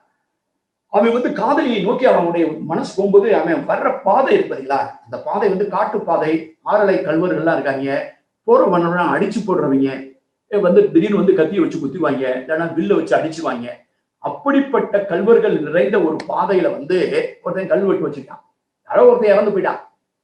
அவன் காதலியை நோக்கி அவனுடைய மனசு போகும்போது அவன் வர்ற பாதை இருப்பதில்ல, அந்த பாதை காட்டு பாதை, ஆறலை கல்வர்கள்லாம் இருக்காங்க, போறவன அடிச்சு போடுறவங்க திடீர்னு கத்தியை வச்சு குத்திவாங்க, இல்லைன்னா வில்ல வச்சு அடிச்சுவாங்க. அப்படிப்பட்ட கல்வர்கள் நிறைந்த ஒரு பாதையில ஒருத்தன் கல்வெட்டு வச்சுட்டான். யாரோ ஒருத்தன் இறந்து போயிட்டான்.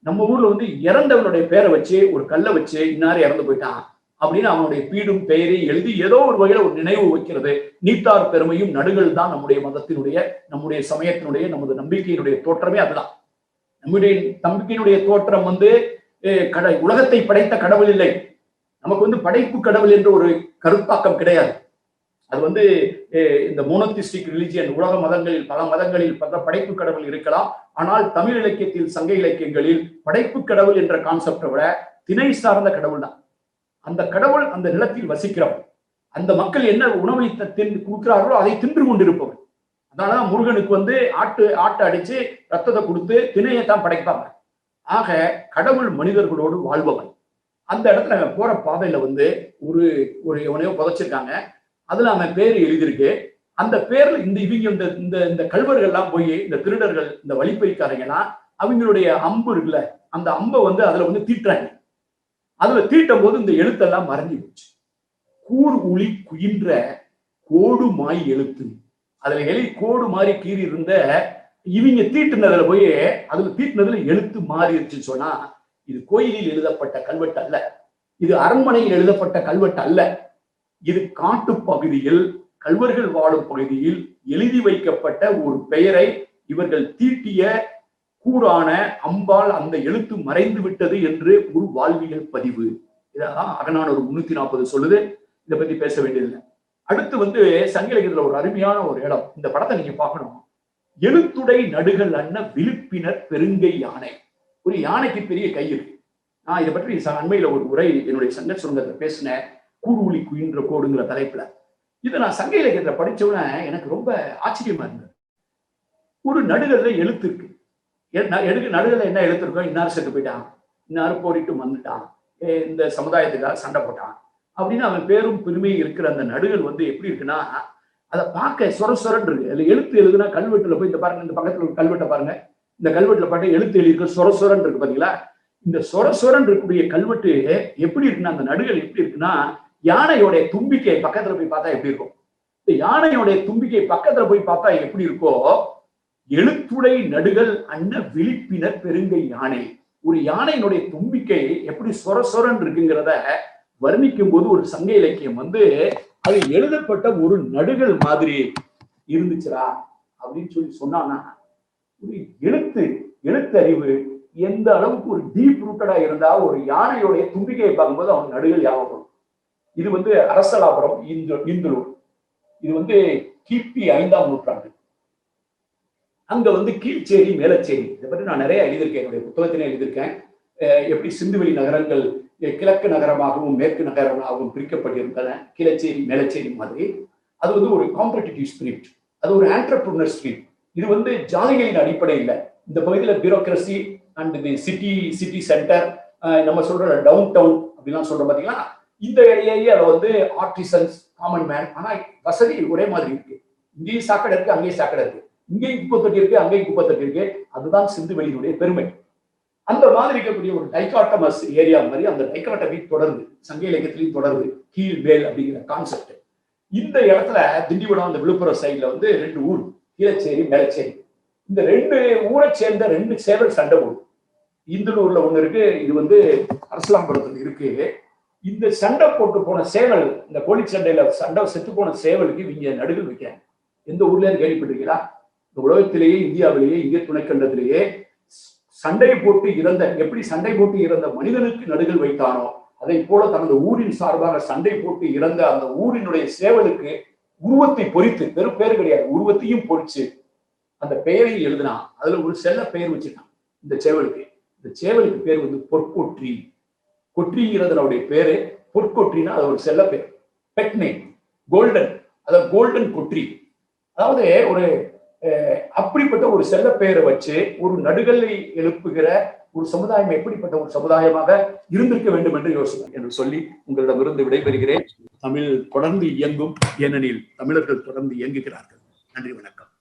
நம்ம ஊர்ல இறந்தவனுடைய பேரை வச்சு ஒரு கல்லை வச்சு இன்னாரு இறந்து போயிட்டான் அப்படின்னு அவனுடைய பீடும் பெயரை எழுதி ஏதோ ஒரு வகையில ஒரு நினைவு வைக்கிறது. நீத்தார் பெருமையும் நடுகள் தான் நம்முடைய மதத்தினுடைய, நம்முடைய சமயத்தினுடைய, நமது நம்பிக்கையினுடைய தோற்றமே அதுதான். நம்முடைய நம்பிக்கையினுடைய தோற்றம் உலகத்தை படைத்த கடவுள் இல்லை, நமக்கு படைப்பு கடவுள் என்ற ஒரு கருத்தாக்கம் கிடையாது. அது இந்த மோனோதிஸ்டிக் ரிலிஜியன், உலக மதங்களில் பல மதங்களில் பல படைப்பு கடவுள் இருக்கலாம். ஆனால் தமிழ் இலக்கியத்தில், சங்க இலக்கியங்களில் படைப்பு கடவுள் என்ற கான்செப்டை விட திணை சார்ந்த கடவுள் தான். அந்த கடவுள் அந்த நிலத்தில் வசிக்கிறவன், அந்த மக்கள் என்ன உணவை கொடுக்கிறார்களோ அதை தின்று கொண்டிருப்பவன். அதனாலதான் முருகனுக்கு ஆட்டை அடிச்சு ரத்தத்தை கொடுத்து திணையை தான் படைப்பாங்க. ஆக கடவுள் மனிதர்களோடு வாழ்பவன். அந்த இடத்துல போற பாதையில ஒரு எவனையோ புதைச்சிருக்காங்க, அதுல அவன் பேர் எழுதியிருக்கு. அந்த பேர்ல இந்த கல்வர்கள்லாம் போய் இந்த திருடர்கள், இந்த வழிப்பைக்காரங்கலாம் அவங்களுடைய அம்பு இருக்குல்ல, அந்த அம்பை அதுல தீட்டுறாங்க. அதுல தீட்டும் போது இந்த எழுத்தெல்லாம் மறைஞ்சு போச்சு. கூர் உளி குயின்ற கோடு மாய் எழுத்து, அதுல கோடு மாதிரி கீறி இருந்த இவங்க தீட்டுனதுல போய் அதுல தீட்டுனதுல எழுத்து மாறிடுச்சுன்னு சொன்னா, இது கோயிலில் எழுதப்பட்ட கல்வெட்டு அல்ல, இது அரண்மனையில் எழுதப்பட்ட கல்வெட்டு அல்ல, இது காட்டு பகுதியில் கல்வர்கள் வாழும் பகுதியில் எழுதி வைக்கப்பட்ட ஒரு பெயரை இவர்கள் தீட்டிய கூரான அம்பால் அந்த எழுத்து மறைந்து விட்டது என்று ஒரு வாழ்வியல் பதிவு. இதான் அகநானூறு 340 சொல்லுது. இதை பத்தி பேச வேண்டியதில்லை. அடுத்து சங்க இலக்கியத்துல ஒரு அருமையான ஒரு இடம், இந்த படத்தை நீங்க பார்க்கணும். எழுத்துடை நடுகள் அண்ண விழுப்பினர் பெருங்கை யானை. ஒரு யானைக்கு பெரிய கை இருக்கு. நான் இதை பற்றி அண்மையில ஒரு உரை என்னுடைய சங்க சுரங்கத்துல பேசினேன், கூடுவுளி குயின்ற கோடுங்கிற தலைப்புல. இதை நான் சங்க இலக்கியத்துல படிச்சவுடனே எனக்கு ரொம்ப ஆச்சரியமா இருந்தது. ஒரு நடுகல்ல எழுத்து இருக்கு. நடுகல்ல என்ன எழுத்து இருக்கோம், இன்னாரு செத்து போயிட்டான், இன்னாரு போரிட்டு வந்துட்டான், இந்த சமுதாயத்துக்காக சண்டை போட்டான் அப்படின்னு அவன் பேரும் பெருமையும் இருக்கிற அந்த நடுகள் எப்படி இருக்குன்னா, அதை பார்க்க சொரன்னு இருக்கு. அதுல எழுத்து எழுதுனா கல்வெட்டுல போய் இந்த பாருங்க, இந்த பக்கத்துல ஒரு கல்வெட்டை பாருங்க, இந்த கல்வெட்டுல பாட்டு எழுத்து எழுதிருக்கு, சொரன்னு இருக்கு பாத்தீங்களா. இந்த சொரன்னு இருக்கக்கூடிய கல்வெட்டு எப்படி இருக்குன்னா, அந்த நடுகள் எப்படி இருக்குன்னா, யானையோடைய தும்பிக்கை பக்கத்துல போய் பார்த்தா எப்படி இருக்கும், இந்த யானையோடைய தும்பிக்கை பக்கத்துல போய் பார்த்தா எப்படி இருக்கோ, எழுத்துடை நடுகள் அன்ன விழிப்பினர் பெருங்கை யானை. ஒரு யானையினுடைய தும்பிக்கை எப்படி சொர சொரன் இருக்குங்கிறத வர்ணிக்கும் போது ஒரு சங்க இலக்கியம் அது எழுதப்பட்ட ஒரு நடுகள் மாதிரி இருந்துச்சுரா அப்படின்னு சொன்னான்னா, ஒரு எழுத்தறிவு எந்த அளவுக்கு ஒரு டீப் ரூட்டடா இருந்தா ஒரு யானையுடைய தும்பிக்கையை பார்க்கும்போது அவன் நடுகள் ஞாபகம். இது அரசலாபுரம் இந்துலூர். இது கிபி 5ஆம் நூற்றாண்டு. அங்க கீழ்ச்சேரி மேலச்சேரி இதை பற்றி நான் நிறைய எழுதியிருக்கேன், என்னுடைய புத்தகத்திலே எழுதியிருக்கேன். எப்படி சிந்துவெளி நகரங்கள் கிழக்கு நகரமாகவும் மேற்கு நகரமாகவும் பிரிக்கப்பட்டிருந்தன, கீழச்சேரி மேலச்சேரி மாதிரி. அது ஒரு காம்படிட்டிவ் ஸ்பிரிட், அது ஒரு ஆண்டர்பிரினர் ஸ்பிரிட். இது ஜாதிகளின் அடிப்படையில் இந்த பகுதியில் bureaucracy and the city centre, நம்ம சொல்ற டவுன் டவுன் அப்படிலாம் சொல்றோம் பாத்தீங்களா. இந்த இடையே அதை ஆர்டிசன்ஸ், காமன் மேன், ஆனா வசதி ஒரே மாதிரி இருக்கு. இங்கேயும் சாக்கடை இருக்கு, அங்கேயும் சாக்கடை இருக்கு, இங்கேயும் குப்பத்தொட்டி இருக்கு, அங்கேயும் குப்பத்தொட்டி இருக்கு. அதுதான் சிந்துவெளியினுடைய பெருமை. அந்த மாதிரி இருக்கக்கூடிய ஒரு டைகாட்டமஸ் ஏரியா மாதிரி அந்த டைகாட்டமி தொடருது, சங்க இலக்கியத்திலையும் தொடருது, கீழ் மேல் அப்படிங்கிற கான்செப்ட். இந்த இடத்துல திண்டிவனம், அந்த விழுப்புரம் சைட்ல 2 ஊர், கீழச்சேரி மேலச்சேரி. இந்த 2 ஊரை சேர்ந்த 2 சேவல் சண்டை போடும். இந்தலூர்ல ஒண்ணு இருக்கு, இது அரசலாம்புரத்துல இருக்கு. இந்த சண்டை போட்டு போன சேவல், இந்த கோழி சண்டையில சண்டை செத்து போன சேவலுக்கு இவங்க நடுகள் வைக்கிறாங்க. எந்த ஊர்ல கேள்விப்பட்டிருக்கீங்களா? இந்த உலகத்திலேயே, இந்தியாவிலேயே, இந்திய துணைக்கண்டத்திலேயே எப்படி சண்டை போட்டு இறந்த மனிதனுக்கு நடுகள் வைத்தானோ அதை போல தனது ஊரின் சார்பாக சண்டை போட்டு இறந்த அந்த ஊரினுடைய சேவலுக்கு உருவத்தை பொறித்து, வெறும் பேர் கிடையாது, உருவத்தையும் பொறிச்சு அந்த பெயரை எழுதினா. அதுல ஒரு செல்ல பெயர் வச்சுட்டான் இந்த சேவலுக்கு. இந்த சேவலுக்கு பேர் பொற்கொற்றி. கொற்றிங்கிறதுனுடைய பேரு பொற்கொற்றினா அது ஒரு செல்ல பேர், பெட் நேம். கோல்டன், அதாவது கோல்டன் கொற்றி. அதாவது ஒரு அப்படிப்பட்ட ஒரு செல்ல பெயரை வச்சு ஒரு நடுகளை எழுப்புகிற ஒரு சமுதாயம் எப்படிப்பட்ட ஒரு சமுதாயமாக இருந்திருக்க வேண்டும் என்று யோசிக்கிறேன் என்று சொல்லி உங்களிடமிருந்து விடைபெறுகிறேன். தமிழ் தொடர்ந்து இயங்கும், ஏனெனில் தமிழர்கள் தொடர்ந்து இயங்குகிறார்கள். நன்றி, வணக்கம்.